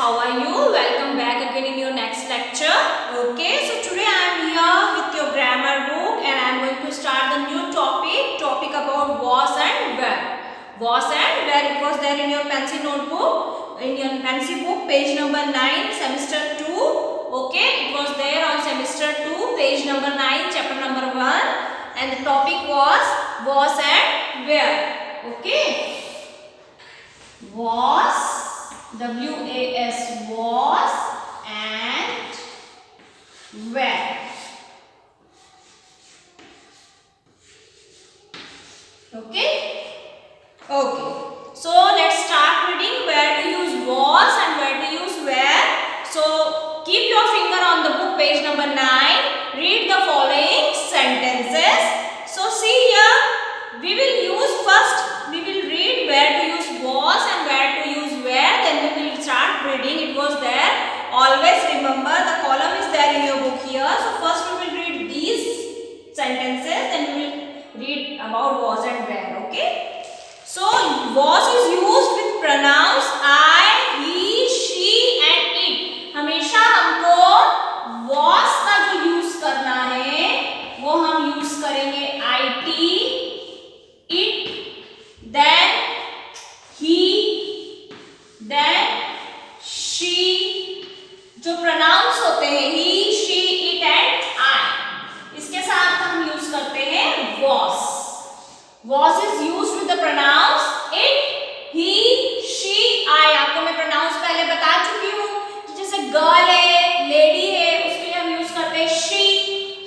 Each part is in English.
how are you? Welcome back again in your next lecture. Okay, so today I am here with your grammar book and I am going to start the new topic about was and where. Was and where, it was there in your pencil notebook, in your pencil book, page number 9, semester 2. Okay, it was there on semester 2, page number 9, chapter number 1, and the topic was and where. Okay, was, W-A-S, was and where. Okay, okay, so let's start reading where to use was and where to use where. So keep your finger on the book, page number 9, read the following sentences. So see here, we will read where to use was and where to use where, then we will start reading. It was there, always remember the column is there in your book here. So first we will read these sentences, then we will read about was and where. Okay, so was is used with pronouns I, he, she and it. हमेशा हमको was का जो use करना है वो हम use करेंगे IT, it, then he, then she. जो प्रोनाउंस होते हैं he, she, it and I, इसके साथ हम यूज करते हैं was. Was is used with the pronouns it, he, she, I. आपको मैं प्रोनाउंस पहले बता चुकी हूँ, जैसे गर्ल है, लेडी है, उसके लिए हम यूज करते हैं she,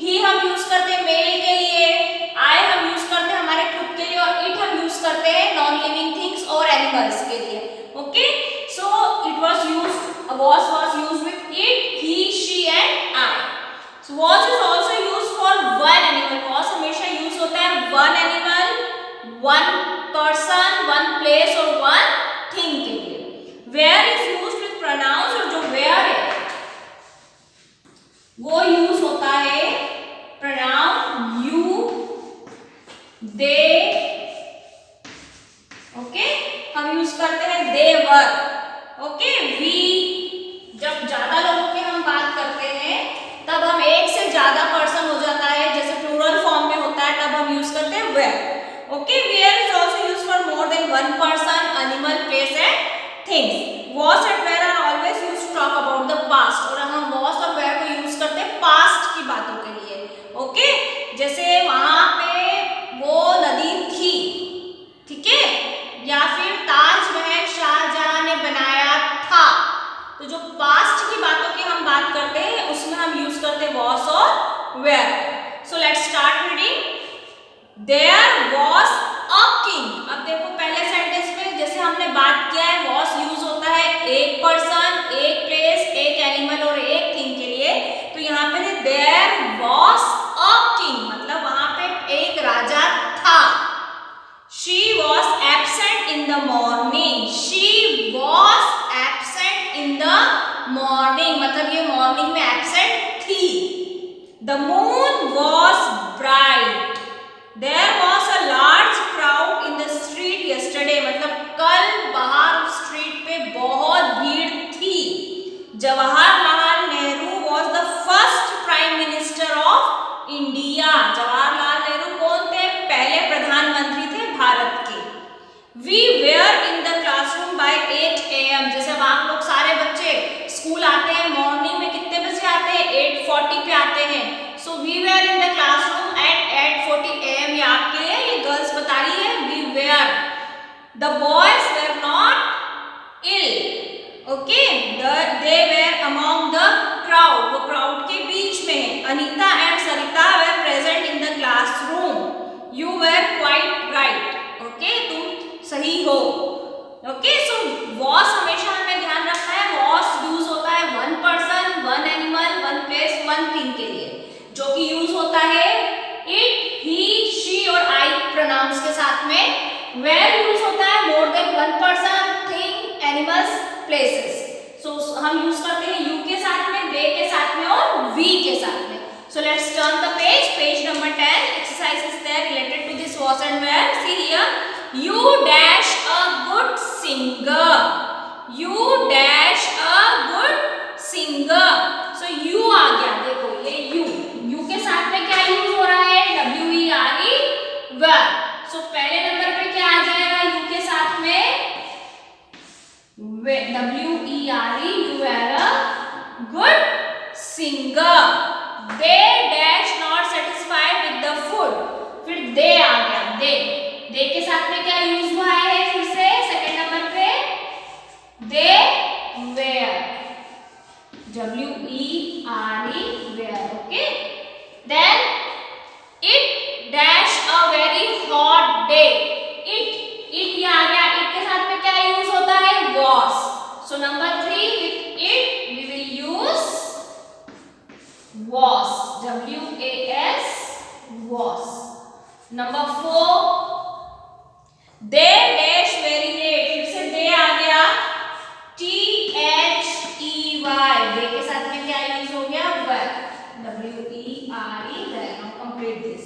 he हम यूज करते हैं मेल के लिए, I हम यूज करते हैं हमारे खुद के लिए, और it हम यूज करते हैं नॉन लिविंग थिंग्स और एनिमल्स के लिए. Okay, so it was used with it, he, she and I. So was is also used for one animal. Was हमेशा यूज होता है one animal, one person, one place और one thing के लिए. Where is used with pronouns, और जो where है वो यूज होता है pronoun you, they. ओके, हम यूज करते हैं they were. Okay, we. जब ज्यादा लोगों की हम बात करते हैं तब हम एक से ज्यादा पर्सन हो जाता है, जैसे प्लूरल फॉर्म में होता है, तब हम यूज करते हैं where. Okay, where is also used for more than one person, animal, place and things. Was and where are always used to talk about the past, और हम was और where को यूज करते हैं past की बातों के लिए. Okay, जैसे वहां पे वो नदी थी, ठीक है, या फिर ताजमहल शाहजहां ने बनाया था. तो जो पास्ट की बातों की हम बात करते हैं उसमें हम यूज करते हैं was और where. So let's start reading. There was a king. अब देखो पहले सेंटेंस में जैसे हमने बात किया है was यूज होता है एक पर्सन, एक प्लेस, एक एनिमल और एक थिंग के लिए. तो यहाँ पे there was a king, मतलब वहां पे एक राजा था. She was absent in the morning. She was absent in the morning, मतलब ये मॉर्निंग में एब्सेंट थी. The moon was bright. There was a large crowd in the street yesterday, मतलब कल बाहर स्ट्रीट पे बहुत भीड़ थी. Jawaharlal Nehru was the first prime minister of India. Jawaharlal Nehru कौन थे? पहले प्रधानमंत्री थे भारत के. We were in the classroom by 8 AM. जैसे अब आप लोग सारे बच्चे स्कूल आते हैं मॉर्निंग में, कितने बजे आते हैं? 8:40 पे आते हैं. So we were in the classroom at 8:40 AM. ये आपके लिए, ये गर्ल्स बता रही है we were. The boys were not ill. Okay, they were among the crowd. वो crowd के बीच में है. Anita and Sarita were present in the classroom. You were quite right. Okay, तुम सही हो. Okay, so was हमेशा हमें ध्यान रखना है was यूज होता है one person, one animal, one place, one thing के लिए, जो कि यूज होता है it, he, she और I प्रोनाउंस के साथ में. where यूज होता है more than one person, thing, animals, places. so हम यूज करते हैं you के साथ में, they के साथ में और we के साथ में. so let's turn the page number 10. exercise is there related to this was and where. See here, you dash a good singer. You dash a वर। सो पहले नंबर पे क्या आ जाएगा यू के साथ में? WERE, you were a good singer. They dash not satisfied with the food. फिर दे आ गया, दे के साथ में क्या यूज हुआ है फिर से सेकंड नंबर पे? दे were, WERE, were, okay. Then it dash a very hot day. It ये आ गया, it के साथ में क्या यूज होता है? Was. So number 3 with it we will use was, WAS, was. Number 4 they dash very late. फिर से they आ गया, THEY, they के साथ में क्या यूज हो गया? were, WERE, there. Now complete this.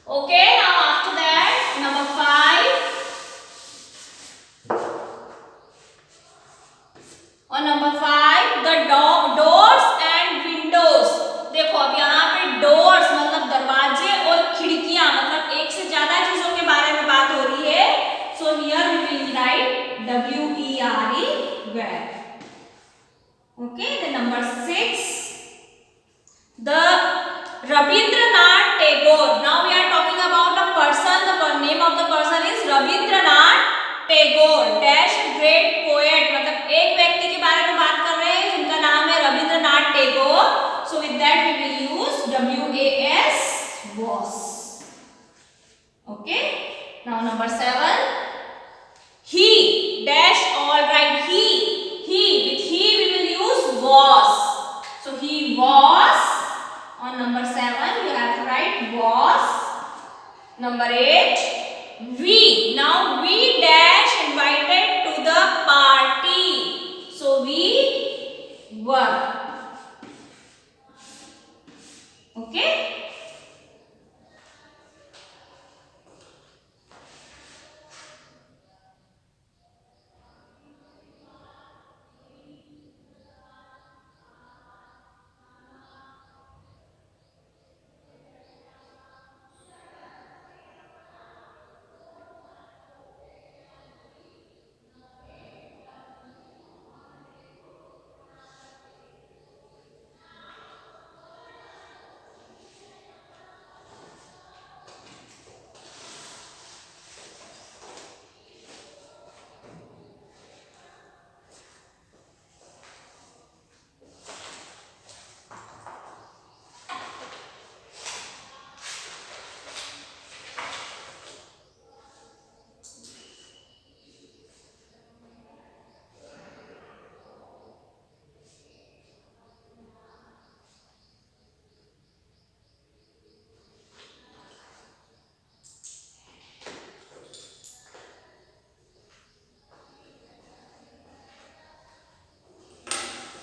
Okay, now after that number 5 और number 5 the doors and windows. देखो अब यहाँ पे doors मतलब दरवाजे और खिड़कियां, मतलब एक से ज्यादा चीजों के बारे में बात हो रही है. So here we will write WERE, were. Okay, the number 6 the Rabindranath Tagore. Now we are talking about a person. The name of the person is Rabindranath Tagore. Dash great poet. मतलब एक व्यक्ति के बारे में बात कर रहे हैं जिनका नाम है Rabindranath Tagore. So with that we will use WAS, was. Okay. Now number 7. He dash all right. He with he we will use was. So he was. On number 7 you have to write was. Number 8 we. Now we dash invited to the party. So we were. Okay.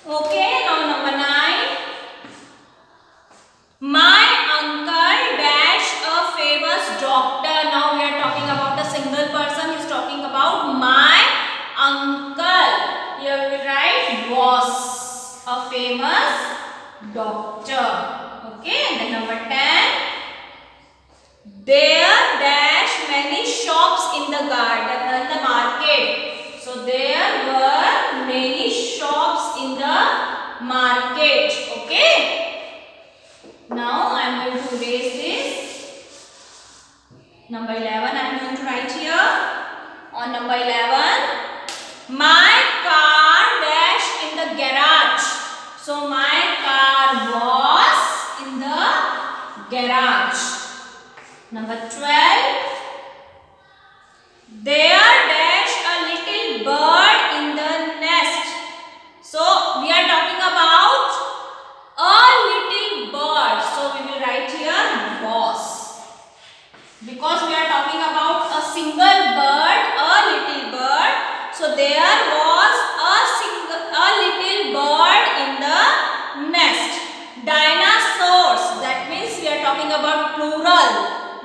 Okay, now number 9. My uncle dash a famous doctor. Now we are talking about a single person. He is talking about my uncle. Here we write was a famous doctor. Okay, and then number 10. There dash many shops in the garden, in the market. So there were many shops in the market. Okay. Now I am going to erase this. Number 11 I am going to write here. On number 11 My car dashed in the garage. So my car was in the garage. Number 12. There dashed a little bird in the nest. So we are talking about a little bird. So we will write here was. Because we are talking about a single bird, a little bird. So there was a little bird in the nest. Dinosaurs. That means we are talking about plural.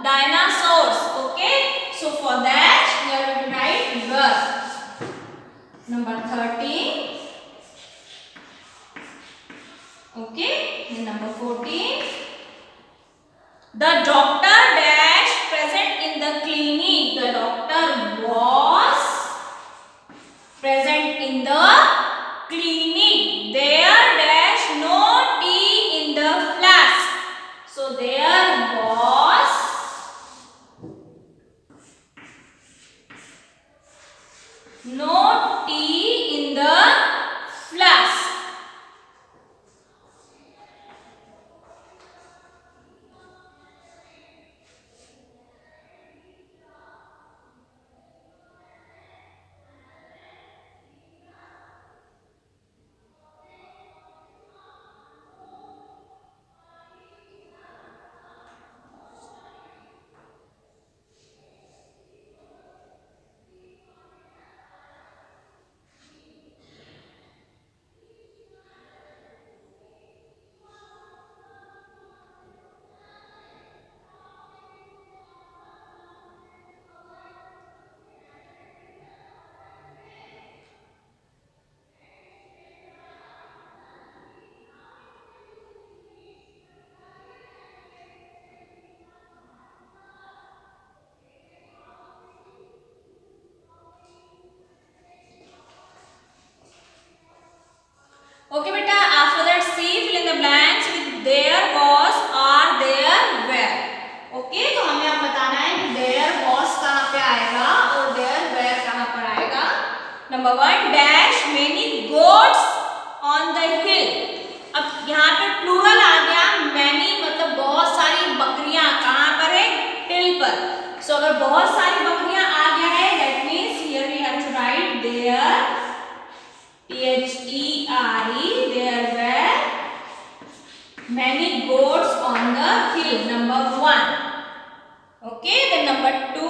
Dinosaurs. Okay. So for that we are going to write were. Number 13. Okay. Then number 14. The doctor dash present in the clinic. The doctor was present in the clinic. There dash no tea in the flask. So there was no tea in the flask. Okay beta, after that see fill in the blanks with there was or there were. Okay, तो हमें अब बताना है कि there was कहाँ पे आएगा और there were कहाँ पर आएगा. Number 1 dash many goats on the hill. अब यहाँ पे plural आ गया. many मतलब बहुत सारी बकरियाँ कहाँ पर है? hill पर. So अगर बहुत सारी बकरियाँ आ गया है, that means here we have to write there. There were many goats on the hill. Number 1. Okay, then number 2.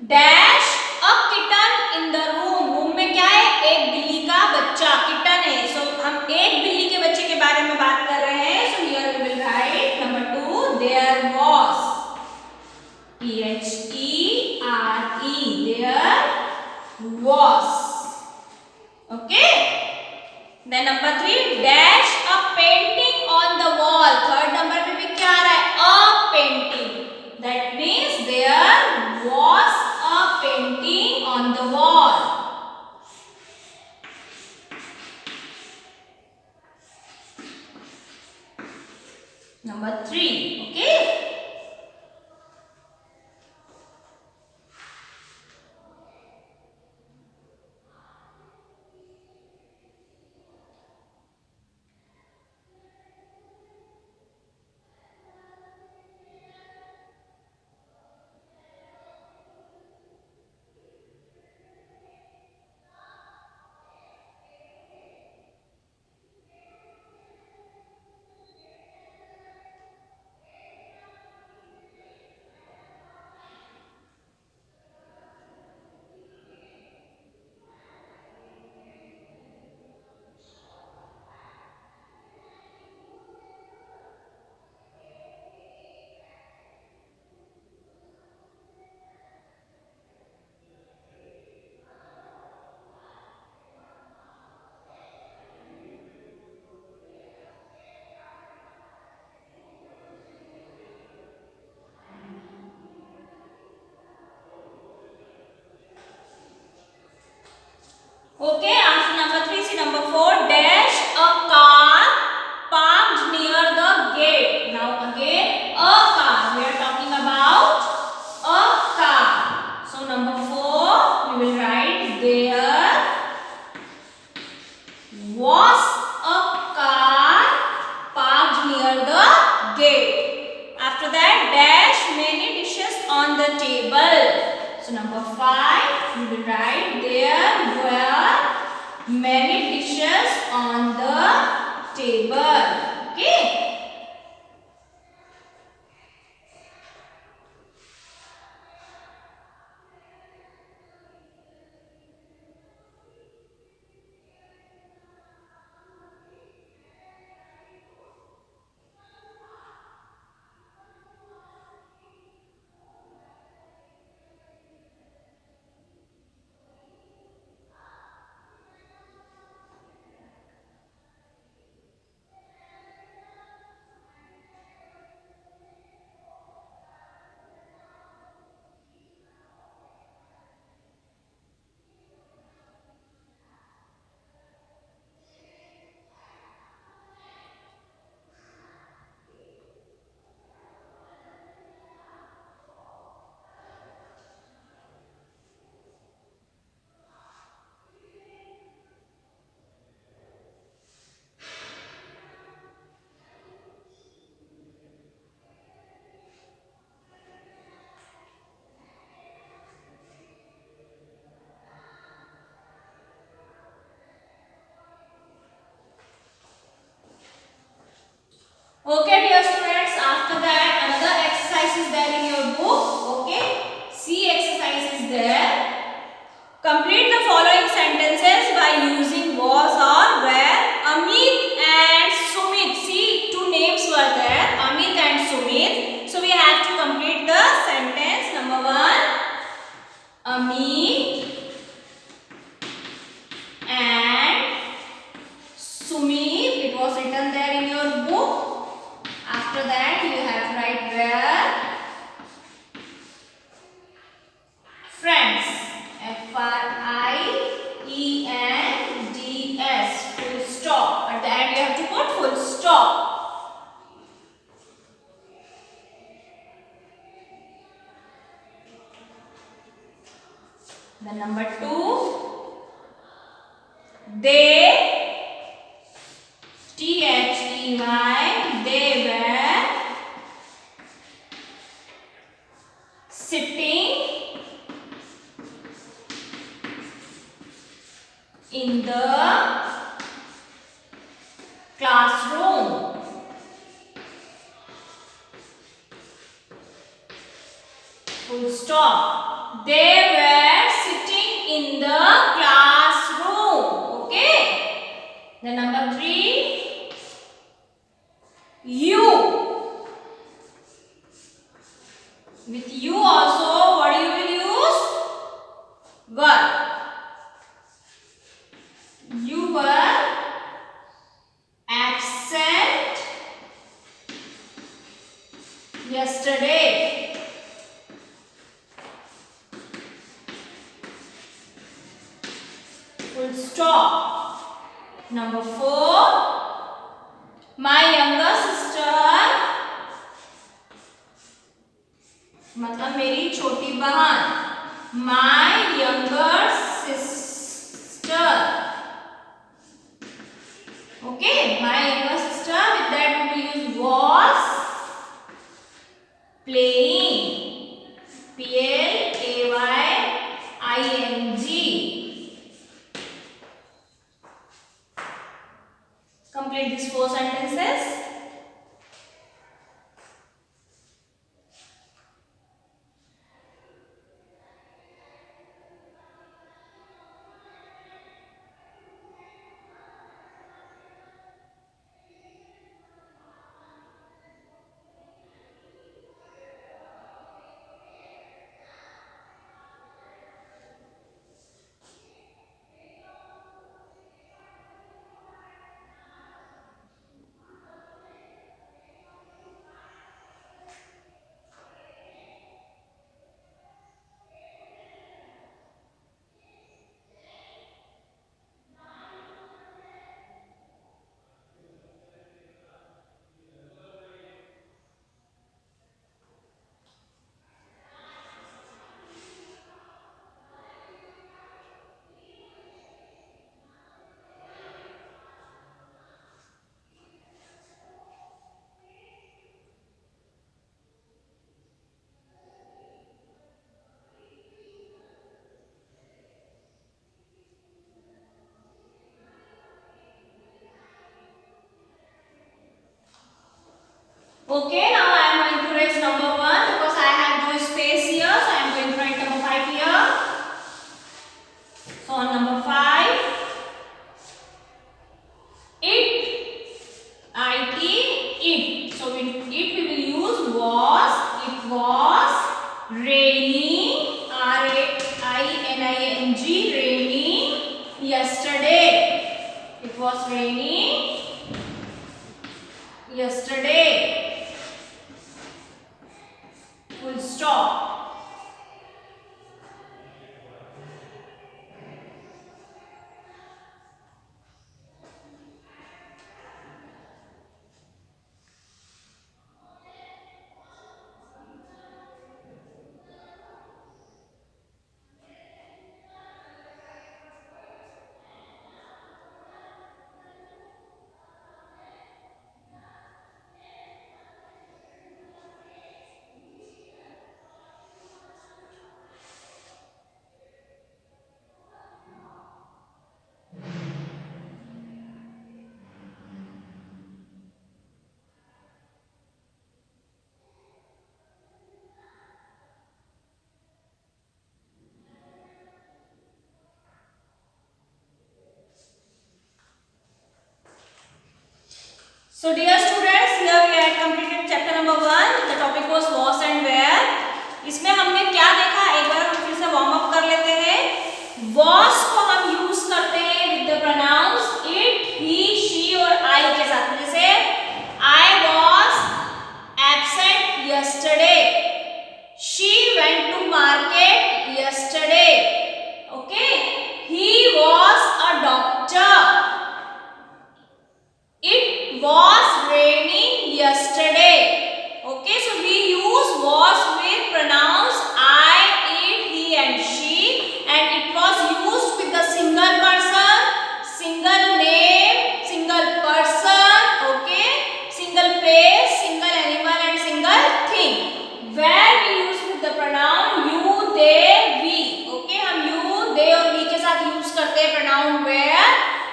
Dash a kitten in the room. Room में क्या है? एक बिल्ली का बच्चा kitten है. So हम एक बिल्ली के बच्चे के बारे में बात कर रहे हैं. So here we will write number 2. There was. There was. Okay. Then number 3 dash a painting on the wall. Third number पे भी क्या आ रहा है? A painting. That means there was a painting on the wall. Number 3. Okay. Okay, after number 3, see number 4, dash a car parked near the gate. Now again, a car. We are talking about a car. So number 4. Number 5, you will write there were many dishes on the table. Okay. Okay, dear students, after that another exercise is there in your book. Okay, C exercise is there. Complete the following sentences by using was or where. Amit and Sumit. See, two names were there, Amit and Sumit. So we have to complete the sentence. Number 1, Amit and Sumit. It was written there in your book. After that, you have to write where. Friends. Friends. Full stop. At the end, you have to put full stop. Then number 2, they. THEY, they were sitting in the classroom. Full stop. They were sitting in the classroom. Okay. Then number 3, you. With you also, what you will use? Were. You were absent yesterday. Full stop. Number 4, my younger sister, मतलब मेरी छोटी बहन. My younger sister. Okay, my younger sister, with that we will use was playing. PLAYING. Complete these 4 sentences. raining yesterday. Full stop. So dear students, here we had completed chapter number 1. The topic was was and where. इसमें हमने क्या देखा, एक बार हम फिर से warm up कर लेते हैं. was को हम यूज करते हैं with the pronounce it, he, she और I के साथ. जैसे I was absent yesterday. She went to market yesterday. Okay. He was a doctor. It was raining yesterday. Okay, so we use was with pronouns I, it, he and she, and it was used with the single person, single name, single person, okay, single place, single animal and single thing. Where we use with the pronoun you, they, we. Okay, हम you, they और we के साथ use करते हैं pronoun where.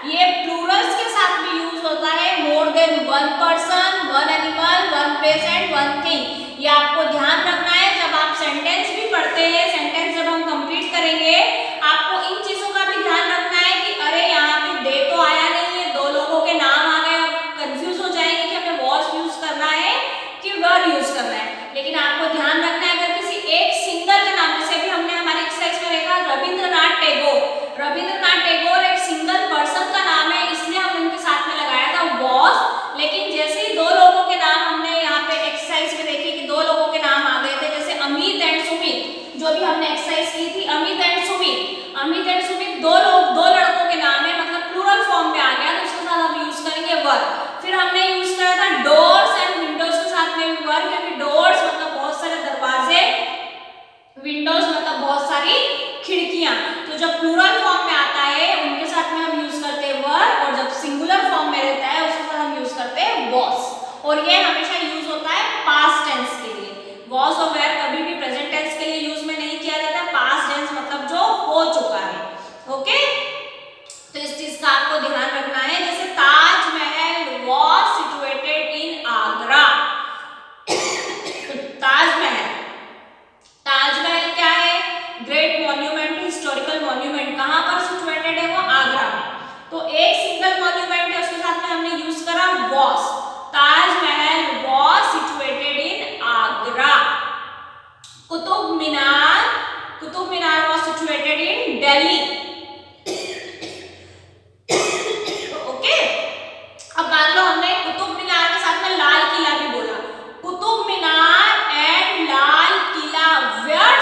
ये Plurals के साथ भी यूज होता है, more than one person, one animal, one place and one thing. ये आपको ध्यान रखना है जब आप सेंटेंस भी पढ़ते हैं. सेंटेंस जब हम कंप्लीट करेंगे आपको इन चीजों का भी ध्यान रखना है कि अरे यहाँ पे दे तो आया नहीं है, दो लोगों के नाम आ गए, और कंफ्यूज हो जाएंगे कि हमें वॉज यूज करना है कि वर यूज करना है. लेकिन आपको ध्यान रखना है अगर किसी एक सिंगल के नाम, जैसे भी हमने हमारे एक्सरसाइज में देखा रविंद्रनाथ टैगोर. रविंद्रनाथ टैगोर एक सिंगल पर्सन का नाम है, इसलिए हम उनके साथ में लगाया था वॉज. लेकिन जैसे ही दो लोगों के नाम हमने यहाँ पे एक्सरसाइज में देखे कि दो लोगों के नाम आ गए थे, जैसे अमित एंड सुमित, जो भी हमने एक्सरसाइज की थी अमित एंड सुमित. अमित एंड सुमित दो लड़कों के नाम है, मतलब प्लूरल फॉर्म में आ गया, तो उसके साथ हम यूज करेंगे वर. फिर हमने यूज करा था डोर्स एंड विंडोज के साथ में वर, क्योंकि डोर्स मतलब बहुत सारे दरवाजे, विंडोज मतलब बहुत सारी खिड़कियां. तो जब प्लूरल फॉर्म में आता है उनके साथ में हम यूज करते हैं वर, और जब सिंगुलर फॉर्म में रहता है उसके साथ हम यूज करते हैं वॉज. और ये हमेशा यूज होता है पास्ट टेंस के लिए. वॉज और वेयर कभी भी प्रेजेंट टेंस के लिए यूज में नहीं किया जाता. पास्ट टेंस मतलब जो हो चुका है. ओके, तो इस चीज का आपको ध्यान रखना है. जैसे Taj Mahal was situated in Agra. Taj Mahal क्या है? Great monument, historical monument. कहां पर सिचुएटेड है वो? आगरा में. तो एक सिंगल मॉन्यूमेंट है, उसके साथ में हमने यूज करा was. Taj Mahal was situated in Agra. Qutub Minar was situated in Delhi. Okay, अब मान लो हमने कुतुब मीनार के साथ में लाल किला भी बोला. Qutub Minar and Lal Qila where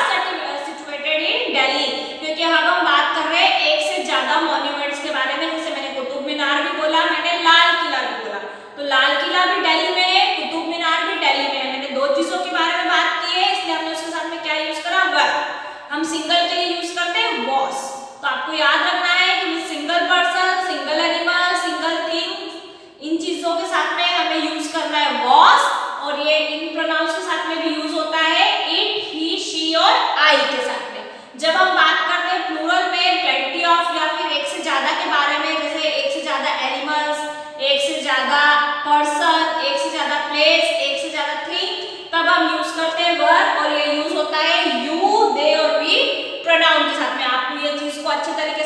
situated in Delhi. क्योंकि अब हम बात कर रहे हैं एक से ज्यादा मॉन्यूमेंट्स के बारे में. जैसे मैंने कुतुब मीनार भी बोला, मैंने लाल किला भी बोला. तो लाल किला भी दिल्ली में है, कुतुब मीनार भी दिल्ली में है. मैंने दो चीजों के बारे में बात की है, इसलिए हमने उसके साथ में क्या यूज करा? वर. हम सिंगल के लिए यूज करते हैं वॉज. तो आपको याद रखना है कि single person, single animal, single thing, इन चीजों के साथ में हमें यूज करना है वॉज. और ये इन प्रोनाउंस के साथ में भी यूज होता है इट, ही, शी और आई के साथ में. जब हम बात करते हैं प्लूरल में प्लेंटी ऑफ या फिर एक से ज्यादा के बारे में, जैसे एक से ज्यादा एनिमल्स, एक से ज्यादा पर्सन, एक से ज्यादा प्लेस, एक से ज्यादा थिंग, तब हम यूज करते हैं वर. और ये यूज होता है यू, दे और वी प्रोनाउन के साथ में. आप ये चीज को अच्छे तरीके